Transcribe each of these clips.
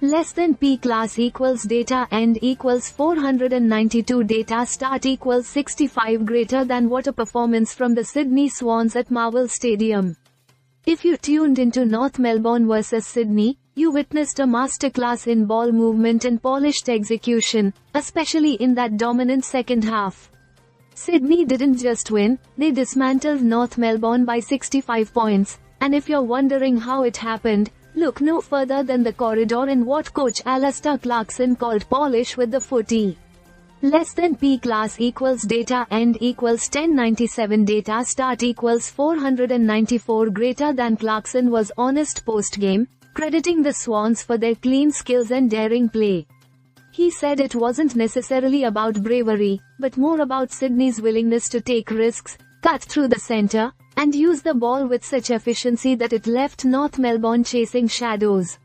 Less than P class equals data end equals 492 data start equals 65 greater than what a performance from the Sydney Swans at Marvel Stadium. If you tuned into North Melbourne vs Sydney, you witnessed a masterclass in ball movement and polished execution, especially in that dominant second half. Sydney didn't just win, they dismantled North Melbourne by 65 points, and if you're wondering how it happened, look no further than the corridor in what coach Alistair Clarkson called polish with the footy. Less than P class equals data end equals 1097 data start equals 494 greater than Clarkson was honest post-game, crediting the Swans for their clean skills and daring play. He said it wasn't necessarily about bravery, but more about Sydney's willingness to take risks, cut through the centre, and use the ball with such efficiency that it left North Melbourne chasing shadows.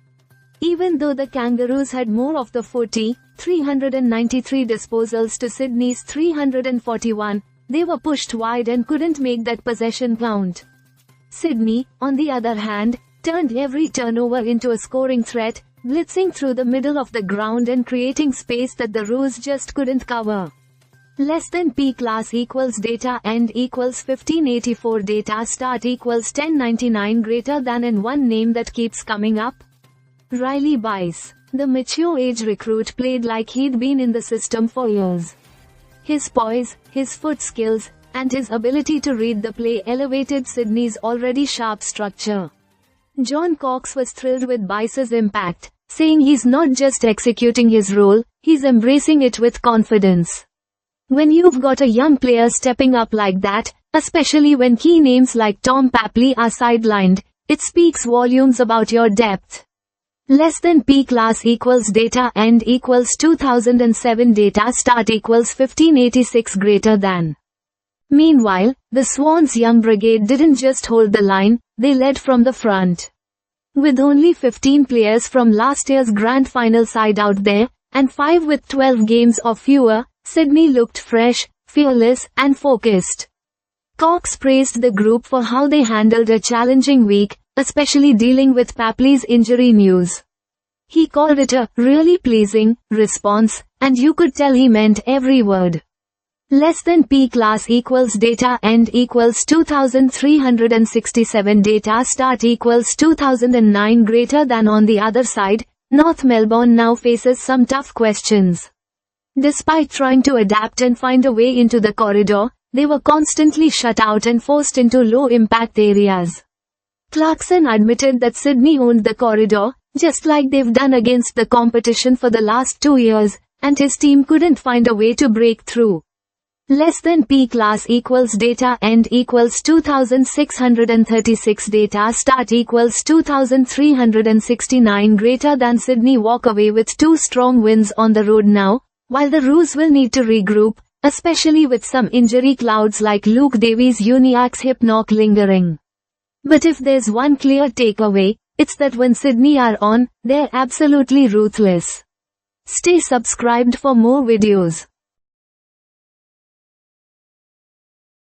Even though the Kangaroos had more of the footy, 393 disposals to Sydney's 341, they were pushed wide and couldn't make that possession count. Sydney, on the other hand, turned every turnover into a scoring threat, blitzing through the middle of the ground and creating space that the Roos just couldn't cover. Less than P class equals data end equals 1584 data start equals 1099 greater than and one name that keeps coming up. Riley Bice, the mature age recruit, played like he'd been in the system for years. His poise, his foot skills, and his ability to read the play elevated Sydney's already sharp structure. John Cox was thrilled with Bice's impact, saying he's not just executing his role, he's embracing it with confidence. When you've got a young player stepping up like that, especially when key names like Tom Papley are sidelined, it speaks volumes about your depth. Less than P class equals data end equals 2007 data start equals 1586 greater than. Meanwhile, the Swans' young brigade didn't just hold the line, they led from the front. With only 15 players from last year's grand final side out there, and 5 with 12 games or fewer, Sydney looked fresh, fearless, and focused. Cox praised the group for how they handled a challenging week, especially dealing with Papley's injury news. He called it a really pleasing response, and you could tell he meant every word. Less than P class equals data end equals 2367 data start equals 2009 greater than. On the other side, North Melbourne now faces some tough questions. Despite trying to adapt and find a way into the corridor, they were constantly shut out and forced into low-impact areas. Clarkson admitted that Sydney owned the corridor, just like they've done against the competition for the last 2 years, and his team couldn't find a way to break through. Less than P class equals data end equals 2636 data start equals 2369 greater than. Sydney walk away with 2 strong wins on the road now, while the Roos will need to regroup, especially with some injury clouds like Luke Davies' Uniacke's hip knock lingering. But if there's one clear takeaway, it's that when Sydney are on, they're absolutely ruthless. Stay subscribed for more videos.